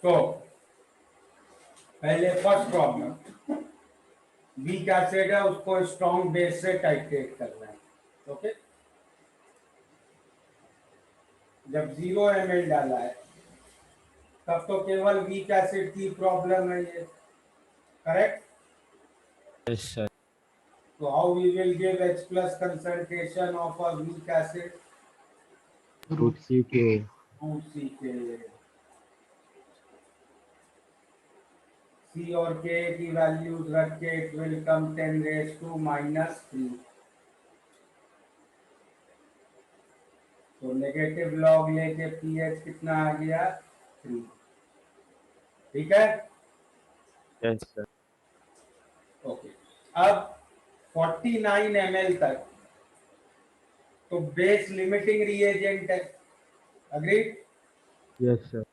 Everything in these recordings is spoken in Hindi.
तो पहले फर्स्ट प्रॉब्लम, वीक एसिड है, उसको स्ट्रॉन्ग बेस से टाइट्रेट करना है। ओके, जब 0 ml डाला है तब तो केवल वीक एसिड की प्रॉब्लम है ये, correct? Yes, sir. So how we will give H plus concentration of a weak acid? Root CK. 2 C और K की वैल्यूज रख के it will come 10⁻⁻3। तो नेगेटिव लॉग लेके pH कितना आ गया? 3। ठीक है, Yes, sir. ओके। अब 49 ml तक तो बेस लिमिटिंग रिएजेंट है, agreed? Yes, sir.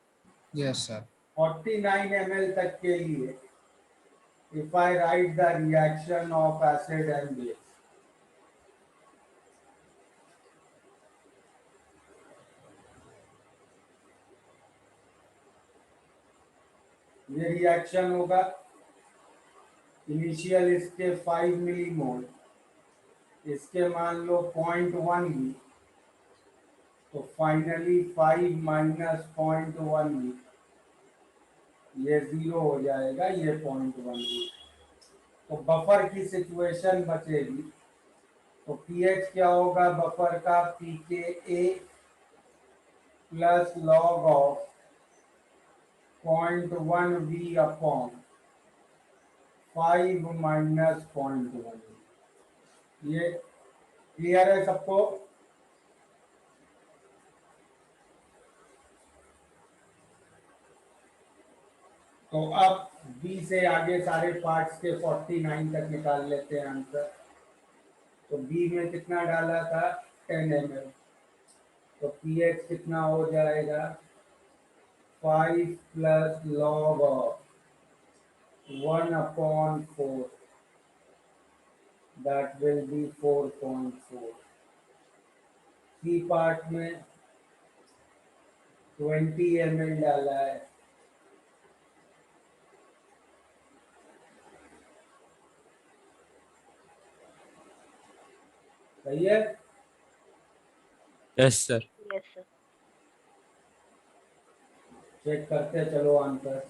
Yes, sir. 49 ml तक के लिए if I write the reaction of acid and base, ये रिएक्शन होगा, इनिशियल इसके 5 मिलीमोल, इसके मान लो 0.1 भी, तो फाइनली 5 माइनस 0.1 भी, ये 0 हो जाएगा, ये 0.1 भी। तो बफर की सिचुएशन बचेगी। तो पीएच क्या होगा बफर का? PK plus log of 0.1 V upon 5 minus 0.1। ये क्लियर है सबको? तो अब बी से आगे सारे पार्ट्स के 49 तक निकाल लेते हैं आंसर। तो बी में कितना डाला था? 10 ml। तो पीएच कितना हो जाएगा? 5 plus log of 1/4, that will be 4.4। C part में 20 ml डाला है, सही है? Yes, sir. Yes, sir. Check करते चलो आंसर।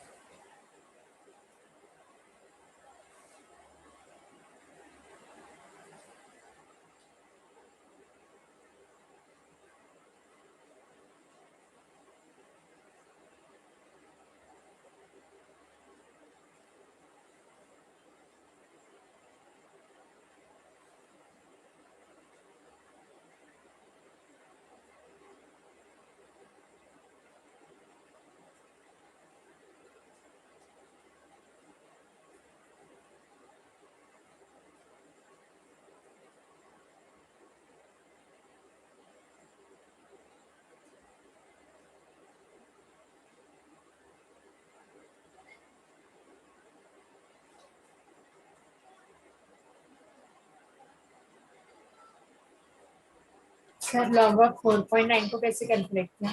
सर लॉग ऑफ 4.9 को कैसे कैलकुलेट किया?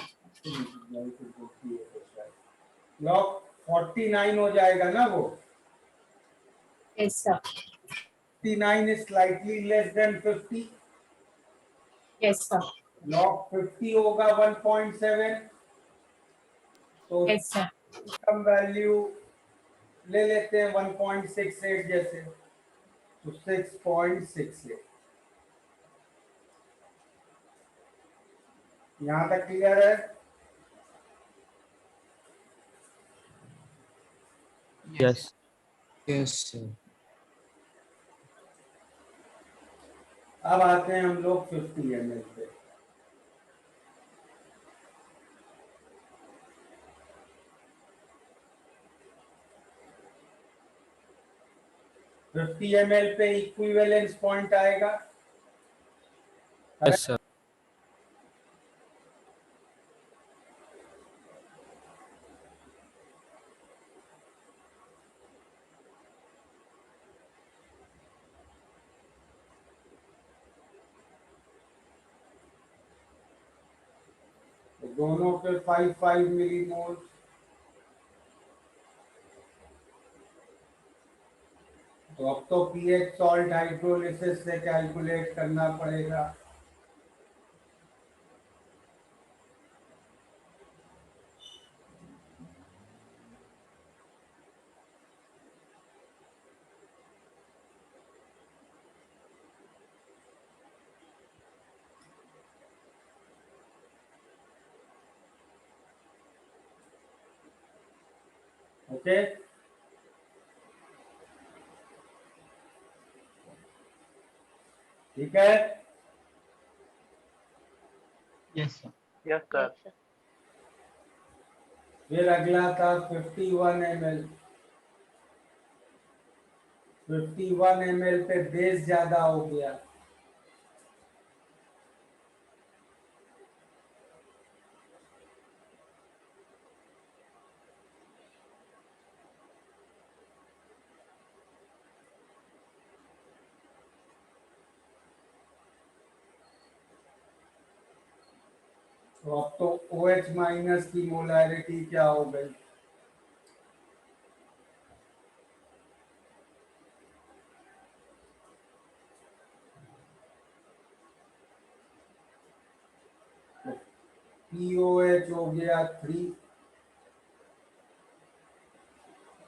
लॉग 49 हो जाएगा ना वो। Yes sir. 49 is slightly less than 50। Yes sir. log 50 होगा 1.7। तो यस सर। कम वैल्यू ले लेते हैं 1.68 जैसे, तो 6.68। यहां तक क्लियर है? Yes. Yes, sir. अब आते हैं हम लोग 50 ml पे। फिफ्टी ml पे इक्विवेलेंस पॉइंट आएगा। Yes, sir. तो दोनों पे 5 मिलीमोल। तो अब तो पीएच सॉल्ट हाइड्रोलिसिस से कैलकुलेट करना पड़ेगा। ओके, ठीक है। Yes, sir. Yes, sir. Yes, sir. फिर अगला था 51 ml। 51 ml पे बेस ज्यादा हो गया। तो अब तो OH माइनस की मोलैरिटी क्या हो गई? POH हो गया 3,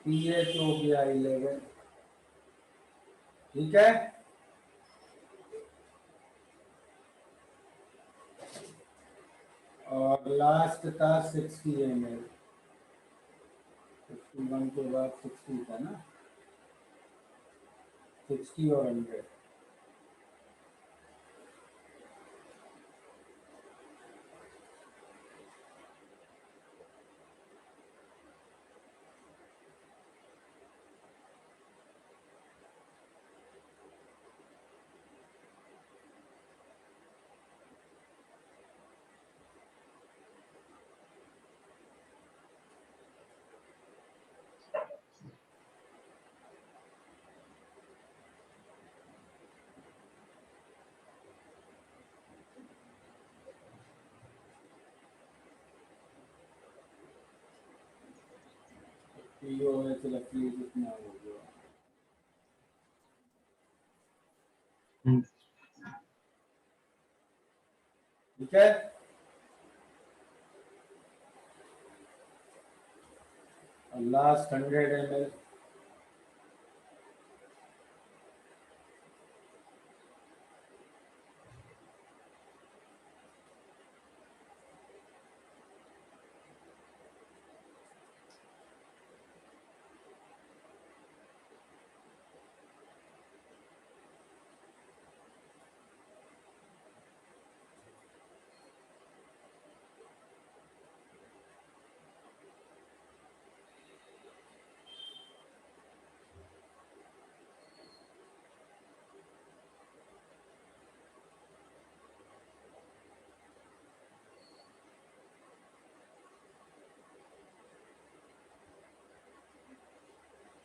पीएच हो गया 11। ठीक है। और लास्ट था 60 ml। 51 के बाद 60 था ना, 60 और 100। POH रखिए कितना हो गया? Hmm. ठीक है। और लास्ट 100 ml।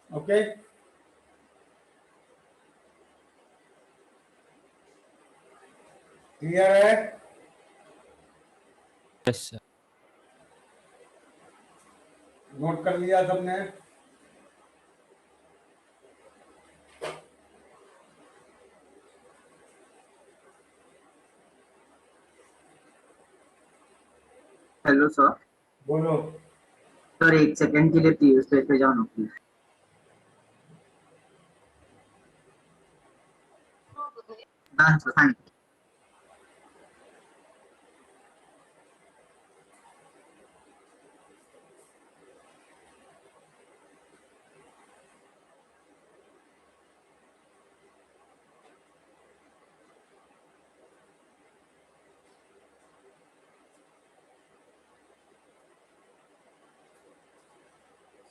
ओके, क्लियर है? Yes, sir. नोट कर लिया सबने? Hello sir. बोलो। सर एक सेकंड के लिए प्लीज पे जाओ ना please. Done sir, thank you.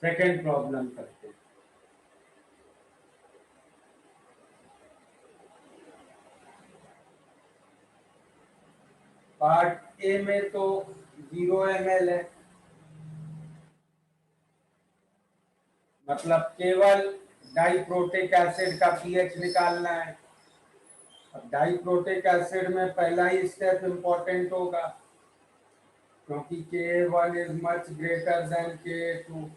Second problem करते हैं। पार्ट ए में तो 0 ml है, मतलब केवल डाइप्रोटिक एसिड का पीएच निकालना है। अब डाइप्रोटिक एसिड में पहला ही स्टेप इंपॉर्टेंट होगा। क्योंकि K1 is much greater than K2.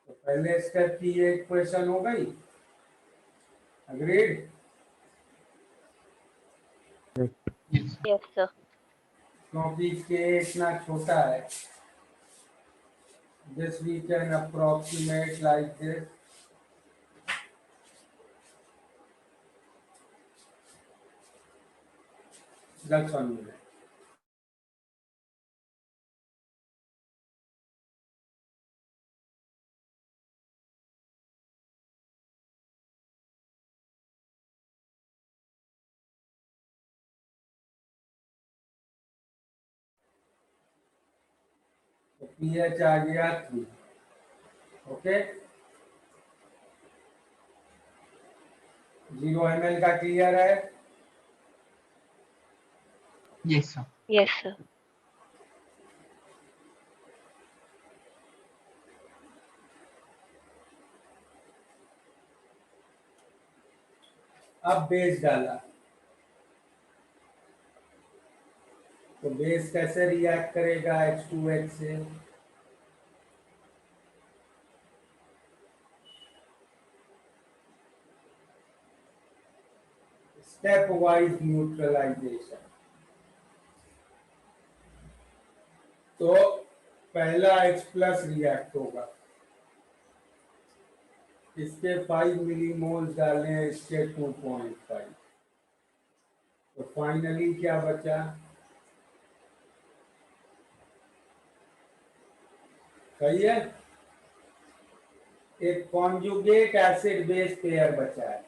तो पहले स्टेप की ये इक्वेशन हो गई, अग्रीड? Yes, sir. क्योंकि K इतना छोटा है, this we can approximate like this. That's 1 minute. तो pH आ गया 3. ओके, 0 ml का क्लियर है? Yes, sir. Yes, sir. अब बेस डाला, तो बेस कैसे रिएक्ट करेगा H2H से? Step wise neutralization. तो पहला H प्लस रिएक्ट होगा, इसके 5 मिलीमोल्स डालें, इसके 2.5. तो फाइनली क्या बचा? सही है, एक कॉन्जुगेट एसिड बेस पेयर बचा है,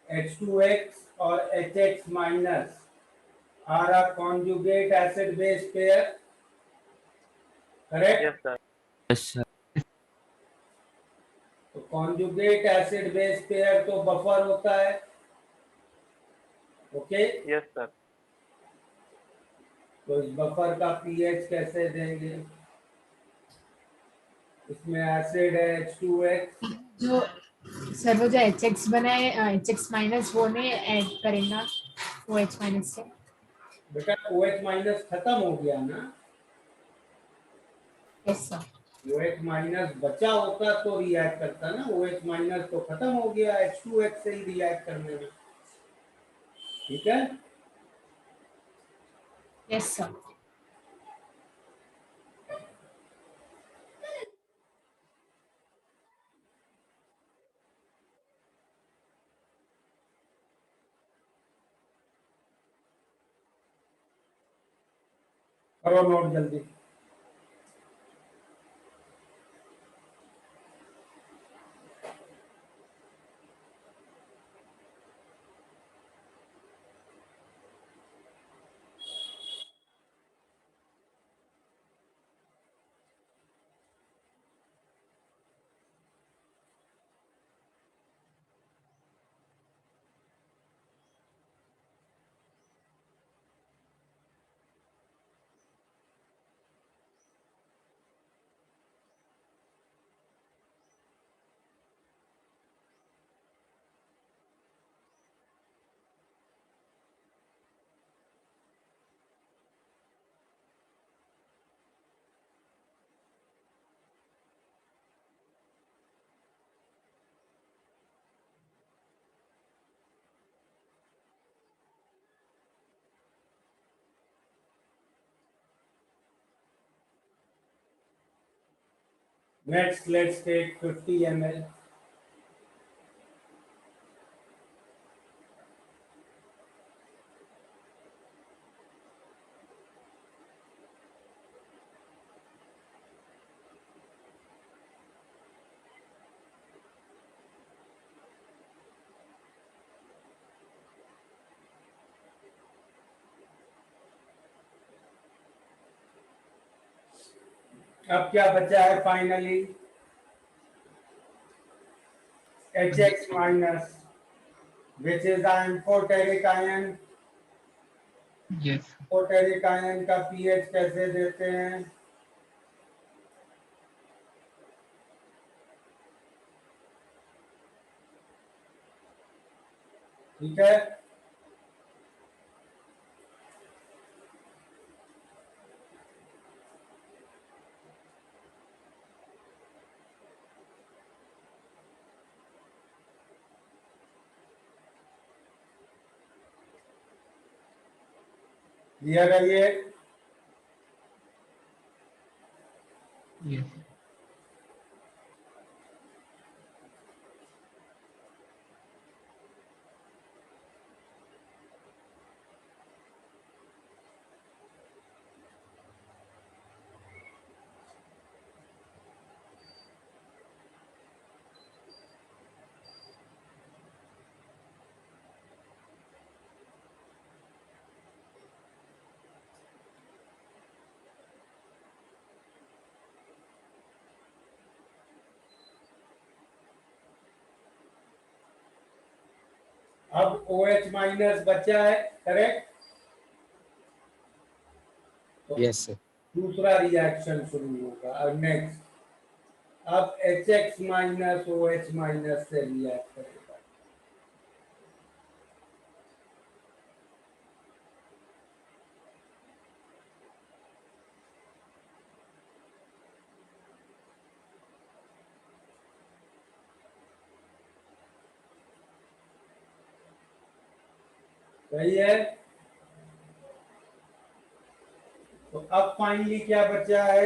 H2X और HX minus are a conjugate acid base pair, correct? Yes, sir. Yes, sir. तो कॉन्जुगेट एसिड बेस पेयर तो बफर होता है. Okay, Yes, sir. तो इस बफर का पीएच कैसे देंगे? इसमें एसिड है H2X, जो सर वो जो एच एक्स बनाए एच एक्स माइनस वो नहीं ऐड करेगा वो एच माइनस से. बेटा OH माइनस खत्म हो गया ना, यस सर. OH माइनस बचा होता तो रिएक्ट करता ना, OH माइनस तो खत्म हो गया, H2X से ही रिएक्ट करने में. ठीक है, यस सर. करो नोट जल्दी. Next, let's take 50 ml. अब क्या बचा है finally? HX minus, which is the amphoteric ion. Yes. Amphoteric ion का पीएच कैसे देते हैं? ठीक है, दिया गया ये Yes. अब OH माइनस बचा है, करेक्ट? तो Yes, sir. दूसरा रिएक्शन शुरू होगा। अब नेक्स्ट, अब HX माइनस OH माइनस से रिएक्ट करेगा। सही है? तो अब फाइनली क्या बचा है?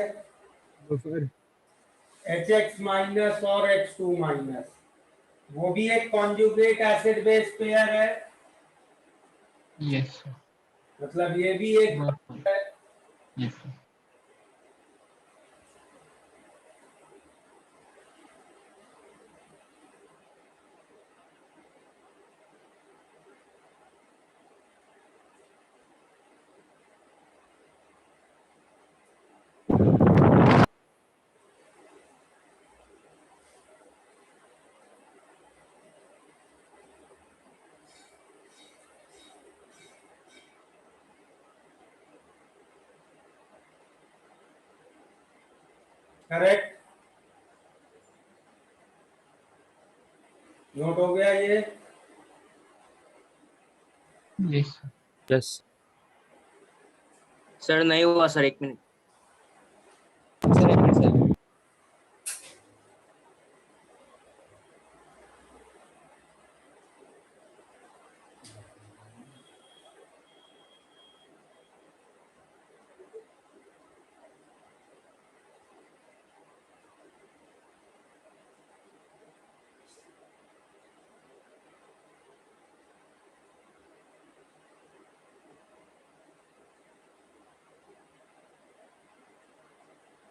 HX माइनस और H2 माइनस, वो भी एक कॉन्जुगेट एसिड बेस पेयर है, Yes, sir. मतलब ये भी एक Work. है। Yes, sir. करेक्ट, नोट हो गया ये? Yes, sir. यस सर, नहीं हुआ सर, 1 मिनट। Sir, एक मिनट sir.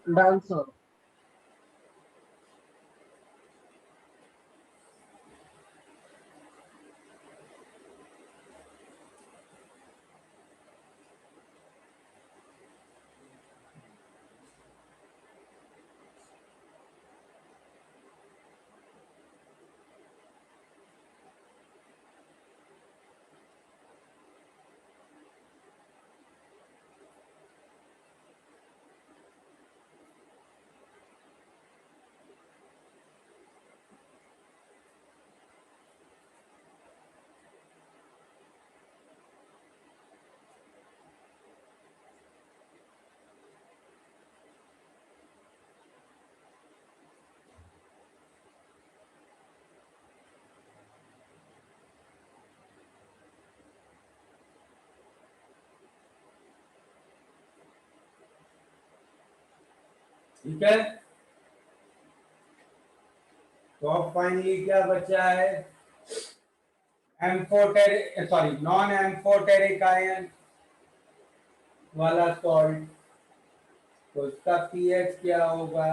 Done, sir. ठीक है, तो अब फाइनली क्या बचा है? Amphoteric, sorry, non amphoteric ion वाला सॉल्ट, तो इसका पीएच क्या होगा?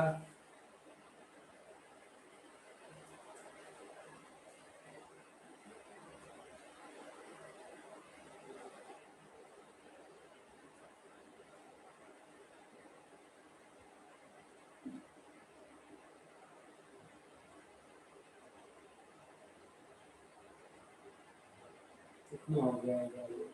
कितना हो जाएगा ये?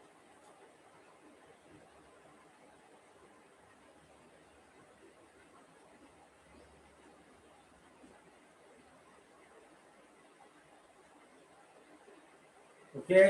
ओके,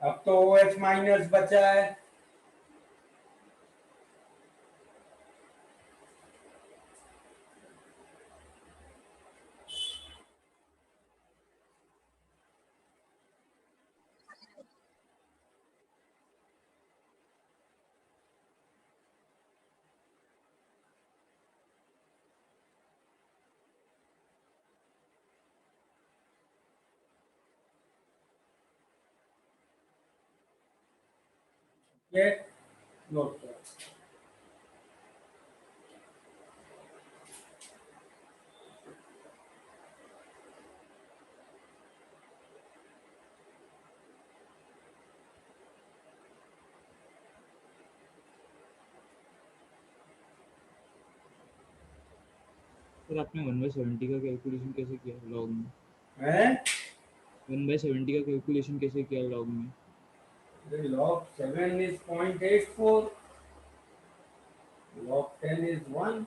अब तो ओ एच माइनस बचा है। ये नोट करो। सर आपने 1/70 का कैलकुलेशन कैसे किया लॉग में? हैं? 1/70 का कैलकुलेशन कैसे किया लॉग में? Log 7 is 0.84. Log 10 is 1.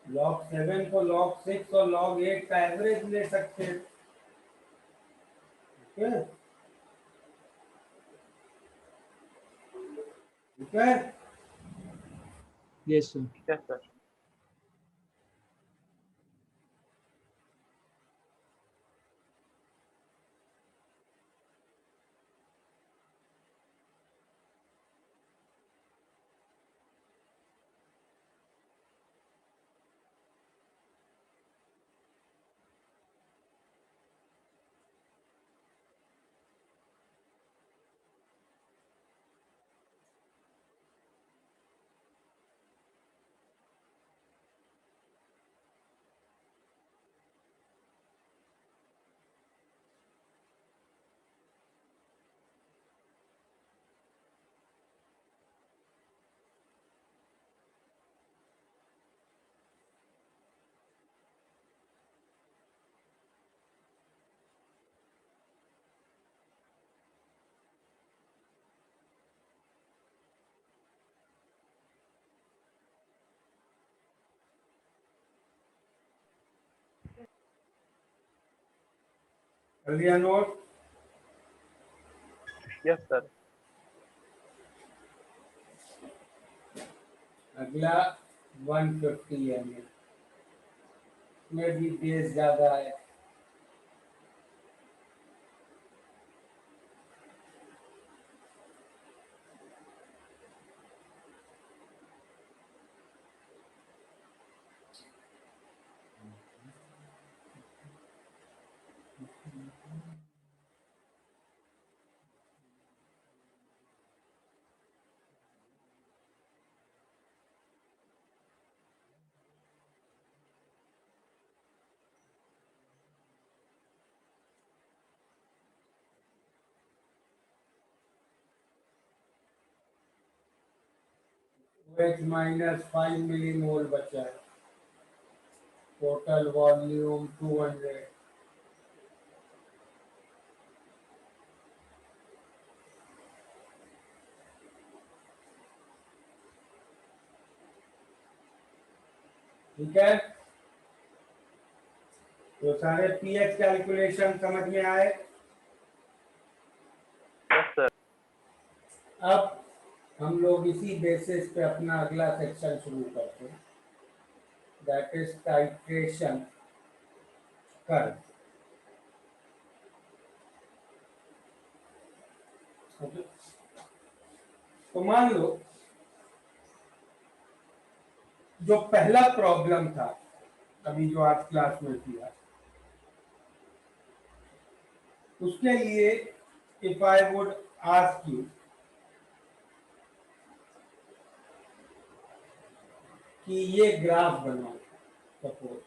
Log 7 को log 6 और log 8 का एवरेज ले सकते हैं। ठीक है, ठीक है। Yes sir. Yes, sir. कर लिया नोट? Yes, sir. अगला 150 है में भी बेस ज्यादा है। OH माइनस 5 मिलीमोल बचा है। Total volume 200। ठीक है, तो सारे पीएच कैलकुलेशन समझ में आए? Yes, sir. अब हम लोग इसी बेसिस पे अपना अगला सेक्शन शुरू करते हैं, that is titration curve. Okay, तो मान लो जो पहला प्रॉब्लम था अभी जो आज क्लास में किया, उसके लिए if I would ask you कि ये ग्राफ बनाओ, सपोज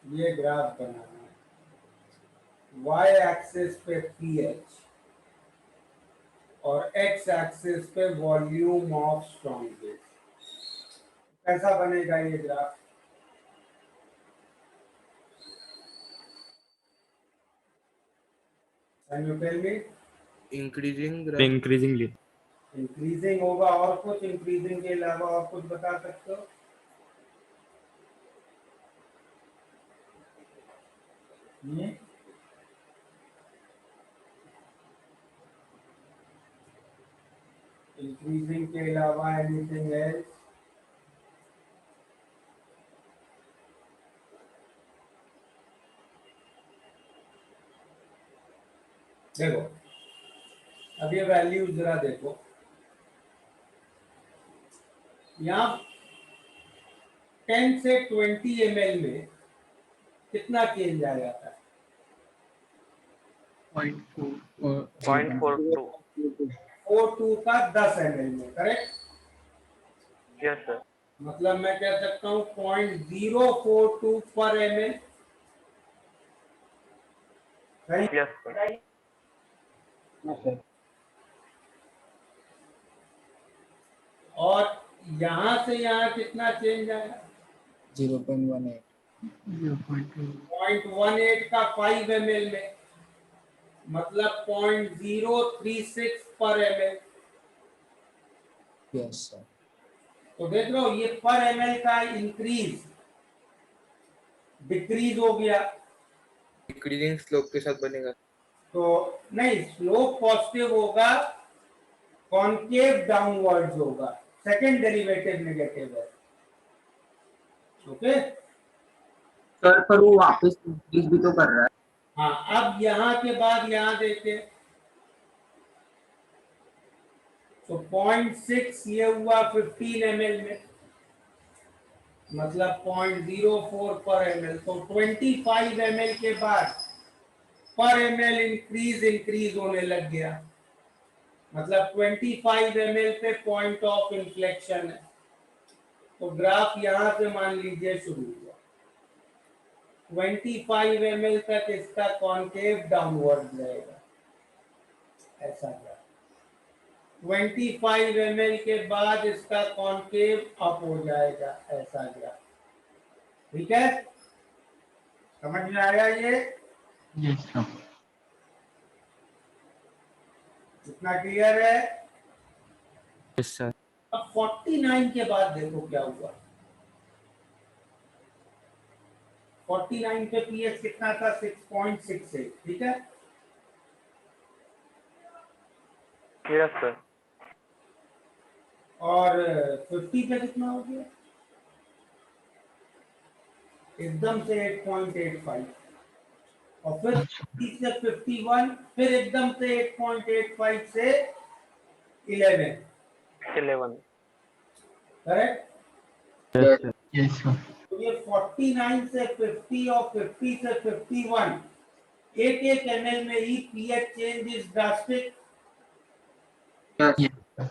ये ग्राफ बनाना है। वाई एक्सिस पे पीएच और एक्स एक्सिस पे वॉल्यूम ऑफ स्ट्रॉन्ग बेस। कैसा बनेगा ये graph? Can you tell me? Increasingly. Increasing होगा, और कुछ इंक्रीजिंग के अलावा और कुछ बता सकते हो? इंक्रीजिंग के अलावा एनीथिंग एल्स? देखो अब ये वैल्यू जरा देखो, यहाँ 10 से 20 ml में कितना चेंज आ जाता है? 0.4 O2 का 10 ml में, करेक्ट? Yes sir. मतलब मैं कह सकता हूँ 0.042 पर ml, सही? Yes sir. और यहाँ से यहाँ कितना चेंज आया? 0.18 0.18 का 5 ml में, मतलब 0.036 पर ml। Yes sir. तो देख लो ये पर ml का इंक्रीज डिक्रीज हो गया, डिक्रीजिंग स्लोप के साथ बनेगा। तो नहीं, स्लोप पॉजिटिव होगा, कॉनकेव डाउनवर्ड्स होगा, सेकंड डेरिवेटिव नेगेटिव है। ओके, सर पर वो वापस इंक्रीज भी तो कर रहा है। हाँ अब यहाँ के बाद यहाँ देखे तो 0.6 ये हुआ 15 ml में, मतलब 0.04 पर ml। तो 25 ml के बाद पर ml इंक्रीज होने लग गया, मतलब 25 ml पे पॉइंट ऑफ इन्फ्लेक्शन है। तो ग्राफ यहां से मान लीजिए शुरू हुआ, 25 ml तक इसका कॉनकेव डाउनवर्ड रहेगा, ऐसा ग्राफ। 25 ml के बाद इसका कॉनकेव अप हो जाएगा, ऐसा ग्राफ। ठीक है, समझ में आया ये? Yes, sir. इतना क्लियर है? Yes sir. अब 49 के बाद देखो क्या हुआ। 49 पे पीएच कितना था? 6.68। ठीक है, यस सर। और 50 पे कितना हो गया? एकदम से 8.85, और फिर 50 से 51, फिर एकदम से 8.85 से 11, 11। करेक्ट? Yes, sir. तो ये 49 से 50 और 50 से 51, एक ml में ही pH change is drastic. Yes, sir.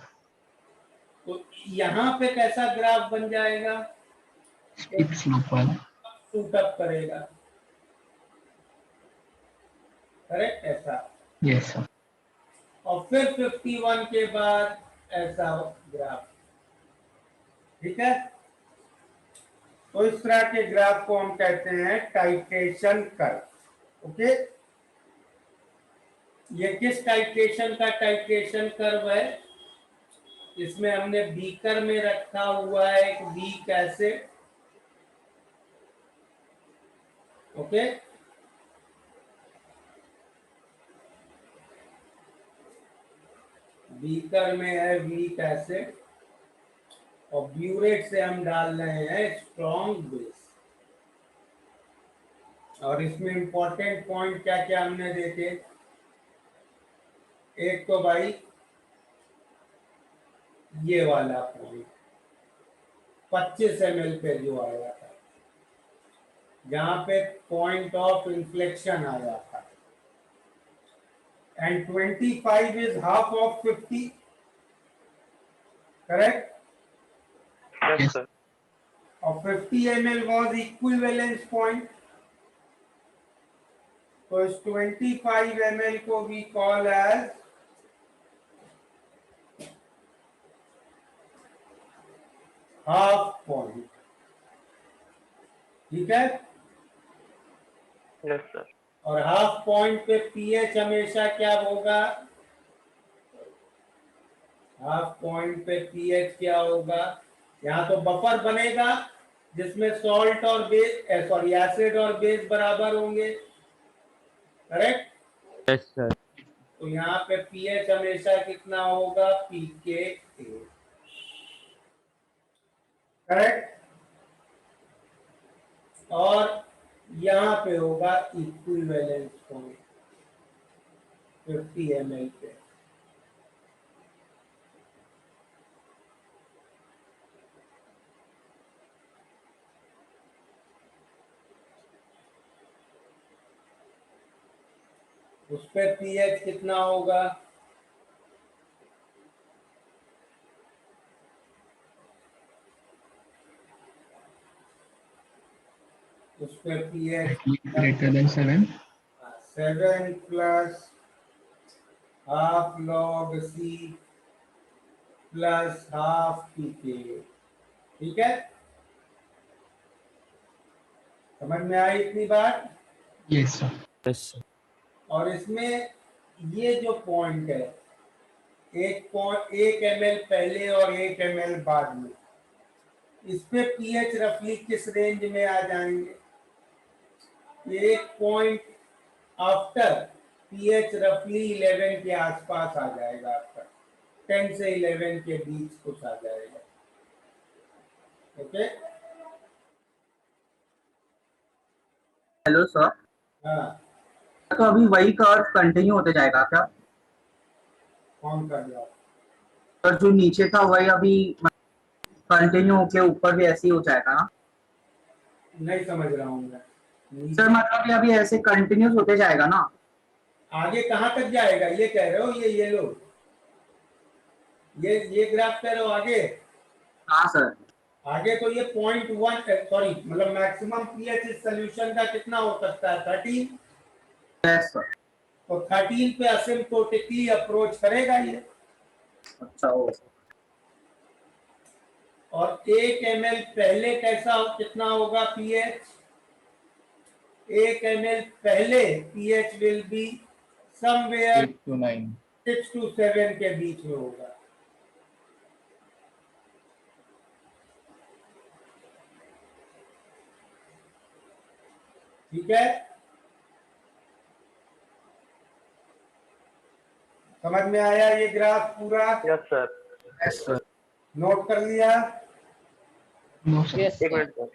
तो यहाँ पे कैसा ग्राफ बन जाएगा? Steep slope वाला. शूट अप करेगा, करेक्ट? ऐसा। Yes, sir. और फिर 51 के बाद ऐसा ग्राफ। ठीक है, तो इस तरह के ग्राफ को हम कहते हैं टाइट्रेशन कर्व। ओके, ये किस टाइट्रेशन का टाइट्रेशन कर्व है? इसमें हमने बीकर में रखा हुआ है एक वीक एसिड। ओके, बीकर में है वीक एसिड और ब्यूरेट से हम डाल रहे हैं स्ट्रॉन्ग बेस। और इसमें इंपॉर्टेंट पॉइंट क्या क्या हमने देखे? एक तो भाई ये वाला पॉइंट 25 ml पे जो आया था, जहां पे पॉइंट ऑफ इन्फ्लेक्शन आया था, and 25 is half of 50, correct? Yes, sir. और 50 ml was equivalence point। तो इस 25 ml को we call as half point. ठीक है, Yes, sir. और हाफ पॉइंट पे पीएच हमेशा क्या होगा? हाफ पॉइंट पे पीएच क्या होगा? यहाँ तो बफर बनेगा जिसमें सॉल्ट और बेस, सॉरी, एसिड और बेस बराबर होंगे, करेक्ट? Yes sir. तो यहाँ पे पीएच हमेशा कितना होगा? पीके, करेक्ट? और यहाँ पे होगा इक्विवेलेंस पॉइंट 50 ml पे। उस पे पीएच कितना होगा? उस पे pH greater than 7. 7 plus half log C plus half पीके। ठीक है, समझ में आई इतनी बात? Yes, sir. Yes sir. और इसमें ये जो पॉइंट है, 1 ml पहले और 1 ml बाद में, इस पे पीएच रफली किस रेंज में आ जाएंगे? ये पॉइंट आफ्टर पीएच रफली 11 के आसपास आ जाएगा आपका, 10 से 11 के बीच कुछ आ जाएगा। ओके, हेलो सर, हाँ, तो अभी वही कर्व कंटिन्यू होते जाएगा क्या? कौन कर रहा? और जो नीचे था वही अभी कंटिन्यू होके ऊपर भी ऐसे ही हो जाएगा ना? नहीं समझ रहा हूँ मैं। सर मतलब ये अभी ऐसे कंटिन्यूस होते जाएगा ना? आगे कहाँ तक जाएगा ये कह रहे हो? ये लो, ये ग्राफ कह रहे हो आगे? हाँ सर। आगे तो ये 0.1, सॉरी, मतलब मैक्सिमम पीएच इस सोल्यूशन का कितना हो सकता है? 13। Yes sir. तो 13 पे असिम्प्टोटिकली अप्रोच करेगा ये। अच्छा हो। और 1 ml पहले कैसा कितना होगा पीएच? 1 ml पहले pH will be somewhere 8 to 9। 6 to 7 के बीच में होगा। ठीक है, समझ में आया ये ग्राफ पूरा? Yes, sir. Yes sir. Note कर लिया? No, sir. एक मिनट सर।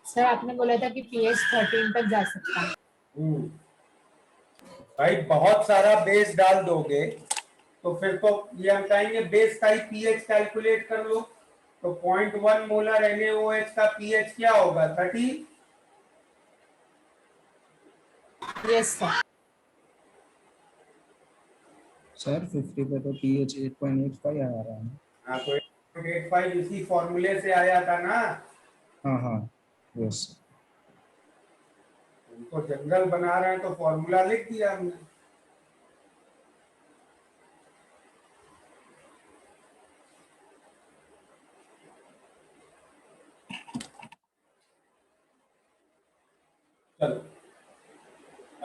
सर आपने बोला था कि पीएच 13 तक जा सकता है। भाई बहुत सारा बेस डाल दोगे तो फिर तो ये हम कहेंगे बेस का ही पीएच कैलकुलेट कर लो। तो 0.1 मोलर NaOH का पीएच क्या होगा? 30। Yes sir. सर 50 पे तो pH 8.85 आ रहा है। हाँ, तो 8.85 इसी फॉर्मूले से आया था ना। हाँ हाँ यस। उनको जंगल बना रहे हैं तो फॉर्मूला लिख दिया हमने।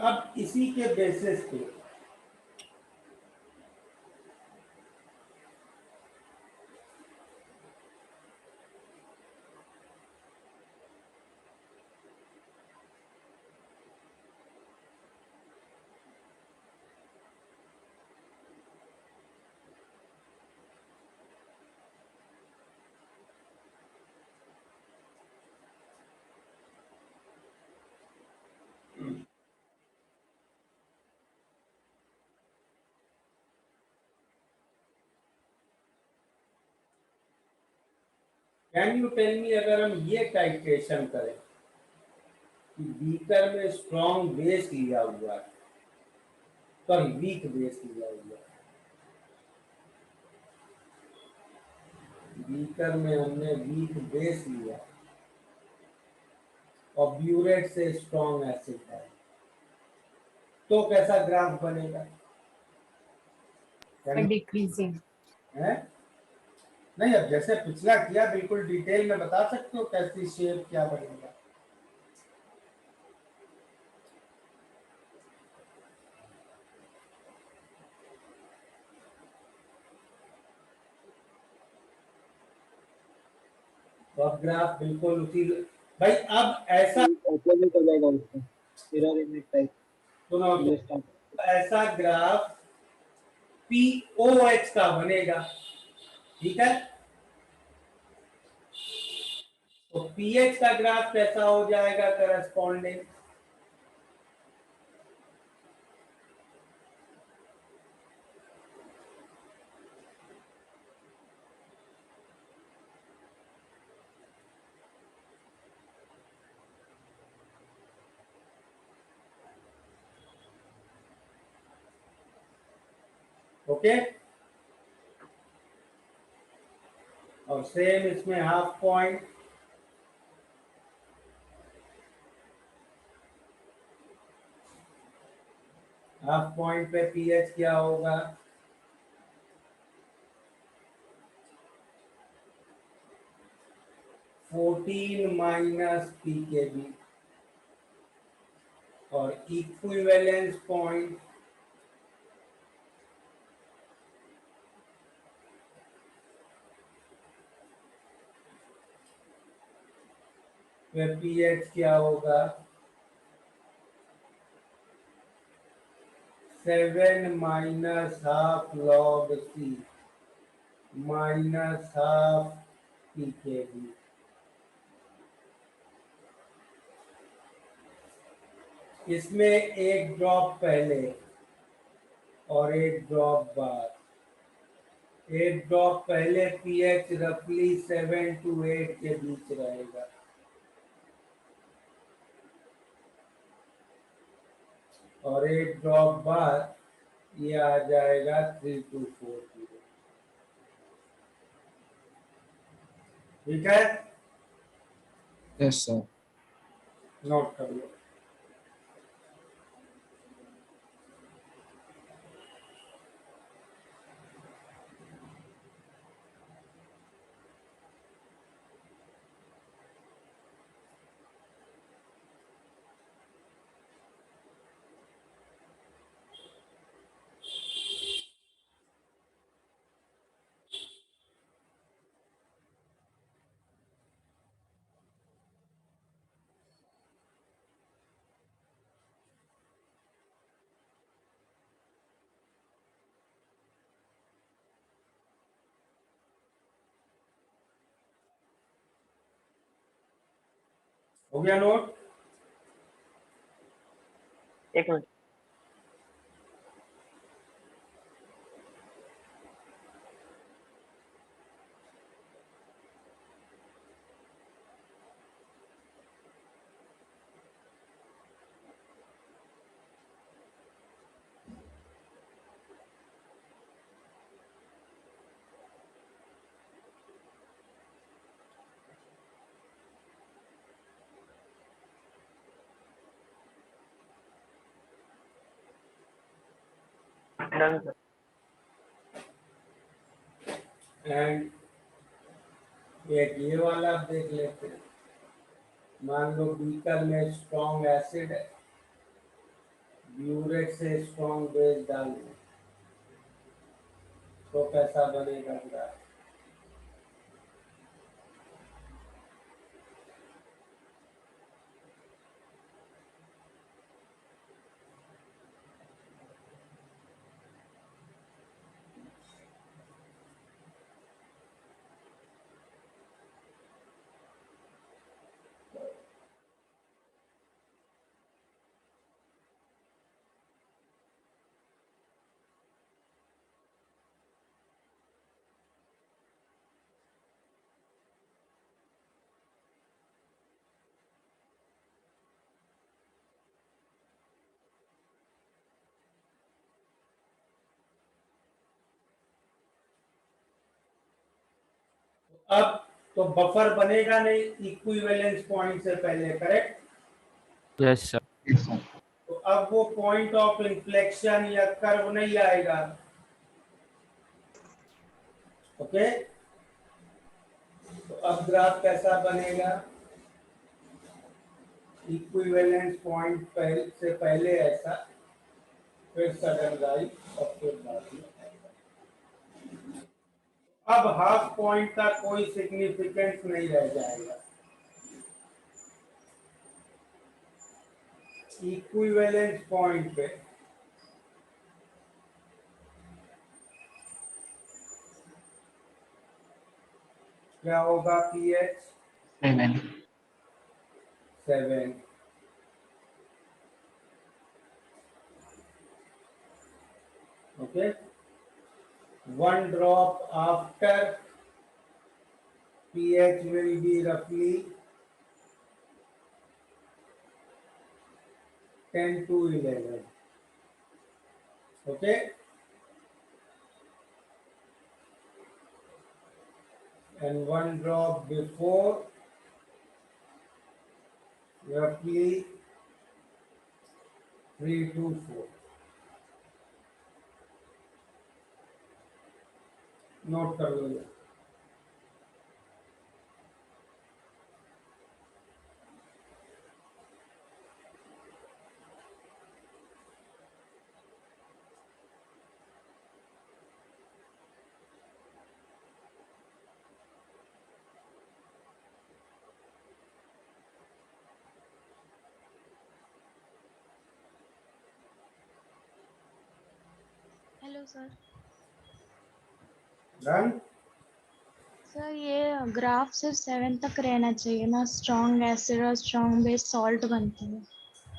अब इसी के बेसिस पे कैन यू टेल मी, अगर हम ये टाइट्रेशन करें कि बीकर में स्ट्रॉन्ग बेस लिया हुआ है, सॉरी वीक बेस लिया हुआ है, बीकर में हमने वीक बेस लिया और ब्यूरेट से स्ट्रॉन्ग एसिड है, तो कैसा ग्राफ बनेगा? डिक्रीजिंग। है नहीं, अब जैसे पिछला किया बिल्कुल डिटेल में बता सकते हो कैसी शेप क्या बनेगा? तो अब ग्राफ बिल्कुल उसी, भाई अब ऐसा ऑपोजिट हो जाएगा उसका, मिरर इमेज टाइप। सुनो, तो ऐसा ग्राफ POH का बनेगा, ठीक है? तो पीएच का ग्राफ कैसा हो जाएगा करस्पॉन्डिंग? ओके, और सेम इसमें हाफ पॉइंट, हाफ पॉइंट पे पीएच क्या होगा? -14 pKb, और इक्विवेलेंस पॉइंट पे पीएच क्या होगा? 7 -½ log C -½ pKb। इसमें एक ड्रॉप पहले और एक ड्रॉप बाद, एक ड्रॉप पहले पीएच रफली 7 to 8 के बीच रहेगा, और एक ड्रॉप बाद ये आ जाएगा 3 to 4। ठीक है, यस सर। नोट कर लो। हो गया नोट? एक मिनट। Done sir. एंड एक ये वाला आप देख लेते हैं। मान लो बीकर में स्ट्रॉन्ग एसिड है ब्यूरेट से स्ट्रॉन्ग बेस डाल दें तो कैसा बनेगा ग्राफ? अब तो बफर बनेगा नहीं इक्विवेलेंस पॉइंट से पहले, correct? Yes sir. Yes, sir. तो अब वो पॉइंट ऑफ इन्फ्लेक्शन या कर्व नहीं आएगा। ओके, तो अब ग्राफ कैसा बनेगा? इक्विवेलेंस पॉइंट से पहले ऐसा, फिर सडन राइट और फिर बाद में। अब हाफ पॉइंट का कोई सिग्निफिकेंस नहीं रह जाएगा। इक्विवेलेंस पॉइंट पे क्या होगा? PH 7. 7। Okay, one drop after pH will be roughly 10 to 11. Okay, and one drop before roughly 3 to 4. Note कर लो ये। Hello sir. डन। सर ये ग्राफ सिर्फ 7 तक रहना चाहिए ना, स्ट्रॉन्ग एसिड और स्ट्रॉन्ग बेस सॉल्ट बनते हैं।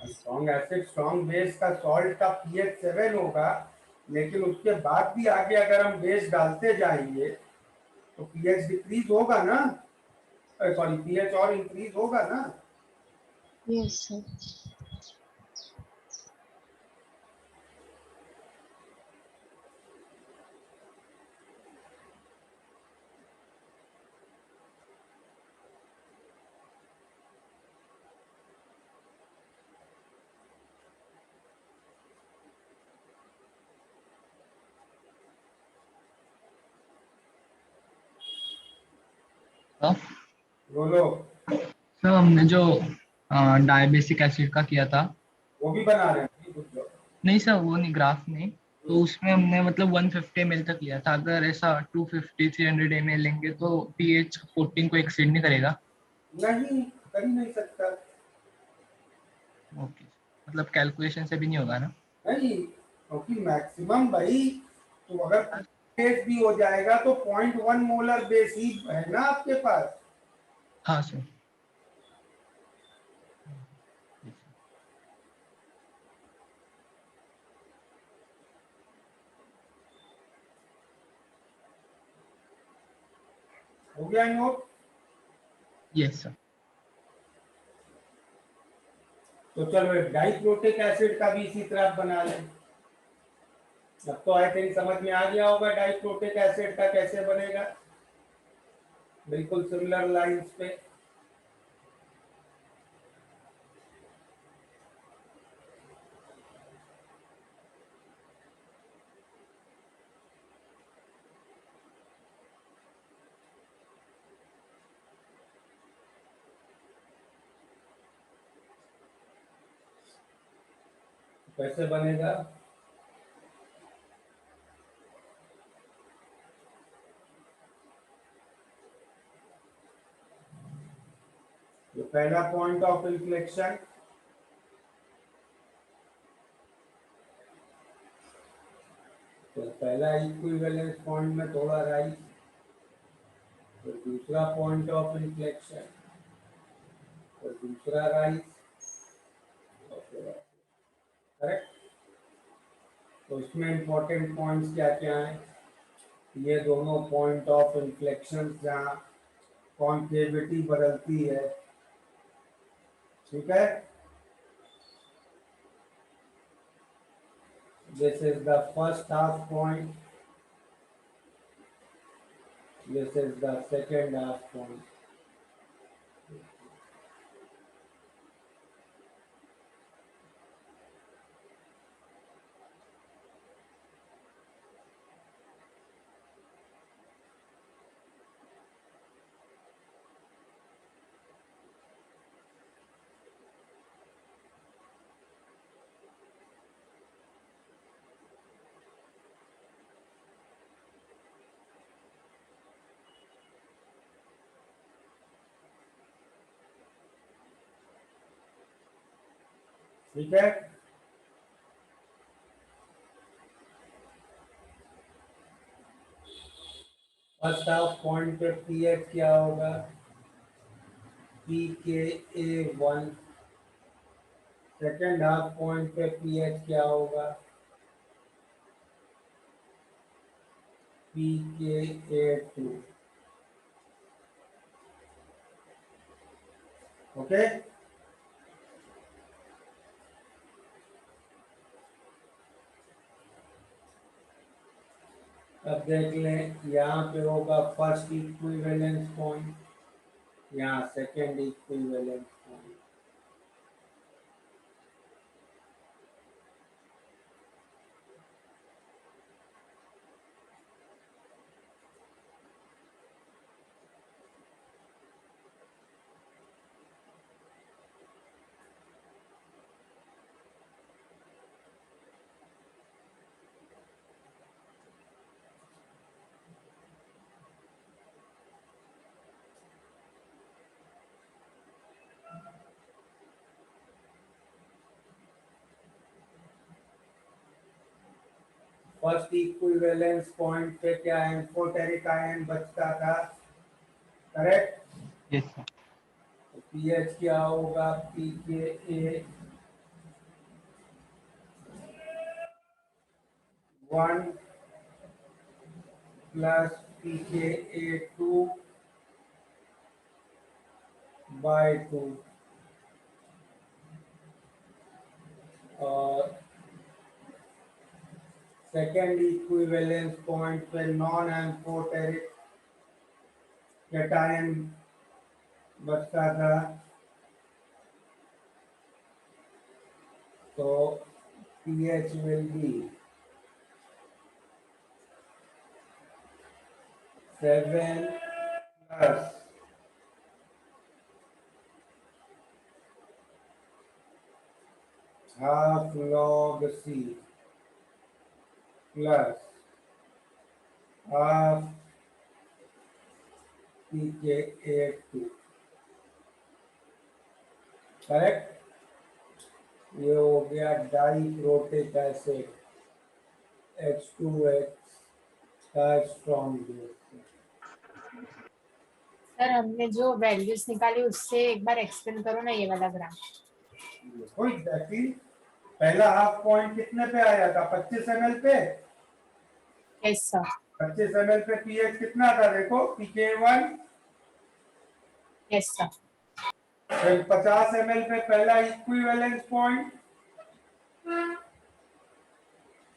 स्ट्रॉन्ग एसिड स्ट्रॉन्ग बेस का सॉल्ट का पीएच 7 होगा, लेकिन उसके बाद भी आगे अगर हम बेस डालते जाएंगे तो पीएच डिक्रीज होगा ना, सॉरी पीएच और इंक्रीज होगा ना। Yes sir. Sir, बोलो। sir, हमने जो डायबेसिक एसिड का किया था, वो भी बना रहे हैं कुछ लोग। नहीं सर वो नहीं, ग्राफ नहीं, तो उसमें हमने मतलब 150 ml तक लिया था। अगर ऐसा 250 300 ml लेंगे तो पीएच 14 को एक्सीड नहीं करेगा? नहीं, कर ही नहीं सकता। ओके, मतलब कैलकुलेशन से भी नहीं होगा ना? नहीं, क्योंकि मैक्सिमम भाई, तो अगर बेस भी हो जाएगा तो 0.1 मोलर बेस ही है ना आपके पास। हाँ सर। हो गया नोट? Yes sir. तो चलो एक डाइक्रोटिक एसिड का भी इसी तरह बना लें। अब तो आई थिंक समझ में आ गया होगा डाइक्रोटिक एसिड का कैसे बनेगा, बिल्कुल सिमिलर लाइंस पे। कैसे बनेगा? ये पहला पॉइंट ऑफ इन्फ्लेक्शन, तो पहला इक्विवेलेंस पॉइंट में थोड़ा राइज, तो दूसरा पॉइंट ऑफ इन्फ्लेक्शन, तो दूसरा राइज, करेक्ट। तो इसमें इंपॉर्टेंट पॉइंट्स क्या क्या हैं? ये दोनों पॉइंट ऑफ इन्फ्लेक्शन जहाँ कॉन्केविटी बदलती है, ठीक है। This is the first half point, this is the second half point. ठीक है, फर्स्ट हाफ पॉइंट पे पीएच क्या होगा? PKA1। सेकेंड हाफ पॉइंट पे पीएच क्या होगा? PKA2। ओके, अब देख लें, यहाँ पे होगा फर्स्ट इक्विवेलेंस पॉइंट, यहाँ second equivalence point. First equivalence point पे क्या एम्फोटेरिक आयन बचता था, करेक्ट। Yes sir. तो पीएच क्या होगा? PKA1 प्लस PKA2 बाय 2, और सेकेंड इक्विवेलेंस पॉइंट पे नॉन एम्फोटेरिक कैटायन बचता था, तो pH will be 7 plus half log C plus half PKA2, correct. ये हो गया डाइक्रोटिक एसिड H2X का स्ट्रॉन्ग बेस। सर हमने जो वैल्यूज निकाली उससे एक बार एक्सप्लेन करो ना ये वाला ग्राफ। देखो एग्जैक्टली पहला हाफ पॉइंट कितने पे आया था? 25 ml पे। Yes sir. 25 ml पे पीएच कितना था? देखो PK1। Yes sir. फिर 50 ml पे पहला equivalence point,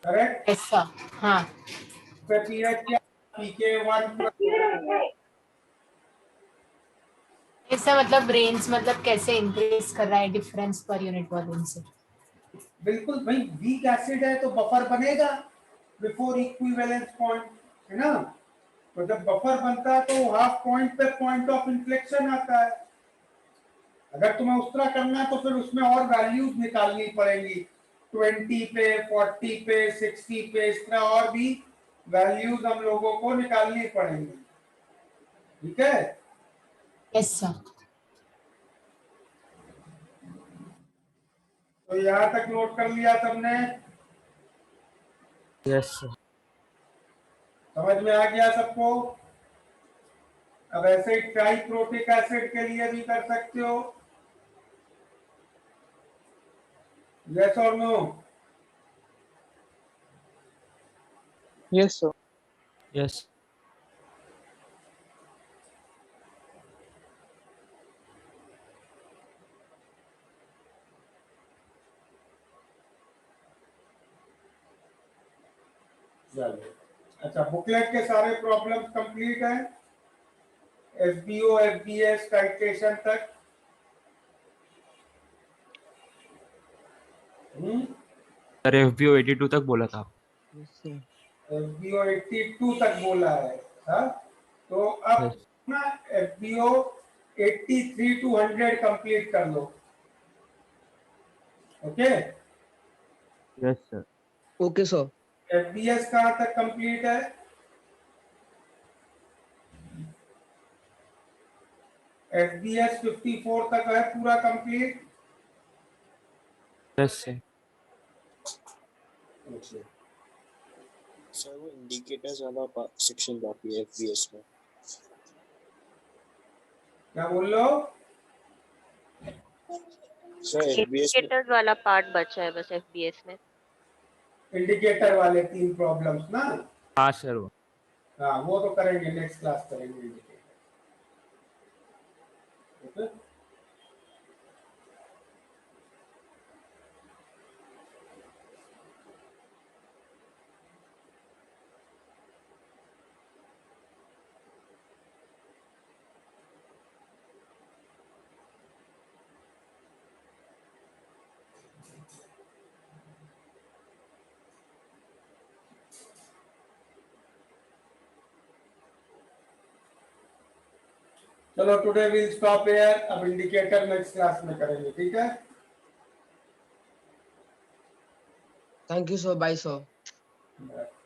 correct. Yes sir. हाँ। पे पीएच क्या? PK1 इसका मतलब रेंज मतलब कैसे इंक्रीज कर रहा है डिफरेंस पर यूनिट वॉल्यूम से। बिल्कुल भाई, वीक एसिड है तो बफर बनेगा बिफोर इक्विवेलेंस पॉइंट, है ना। तो जब बफर बनता है तो हाफ पॉइंट पे पॉइंट ऑफ इन्फ्लेक्शन आता है। अगर तुम्हें उस तरह करना है तो फिर उसमें और वैल्यूज निकालनी पड़ेंगी 20 पे, 40 पे, 60 पे, इस तरह और भी वैल्यूज हम लोगों को निकालनी पड़ेंगी। ठीक है, यस सर। तो यहां तक नोट कर लिया सबने? Yes sir. समझ में आ गया सबको? अब ऐसे ही ट्राइप्रोटिक एसिड के लिए भी कर सकते हो। यस और नो? Yes sir. यस। चलो, अच्छा, बुकलेट के सारे प्रॉब्लम्स कंप्लीट हैं, एसबीओ एफबीएस टाइट्रेशन तक। सर एफबीओ 82 तक बोला था। एफबीओ 82 तक बोला है। हाँ, तो अब यस। ना एफबीओ 83 टू 100 कंप्लीट कर लो। Okay, yes sir. Okay sir. FBS कहाँ तक कंप्लीट है? एफबीएस 54 तक है पूरा कंप्लीट। Yes sir. सर वो इंडिकेटर्स वाला सेक्शन बाकी है एफबीएस में। क्या बोल लो? सर एफबीएस में इंडिकेटर्स वाला पार्ट बचा है बस एफबीएस में। इंडिकेटर वाले 3 प्रॉब्लम्स ना? हाँ सर वो। हाँ, वो तो करेंगे, नेक्स्ट क्लास करेंगे इंडिकेटर। ओके, चलो टुडे विल स्टॉप हियर, अब इंडिकेटर नेक्स्ट क्लास में करेंगे। ठीक है, thank you sir, bye sir. Bye.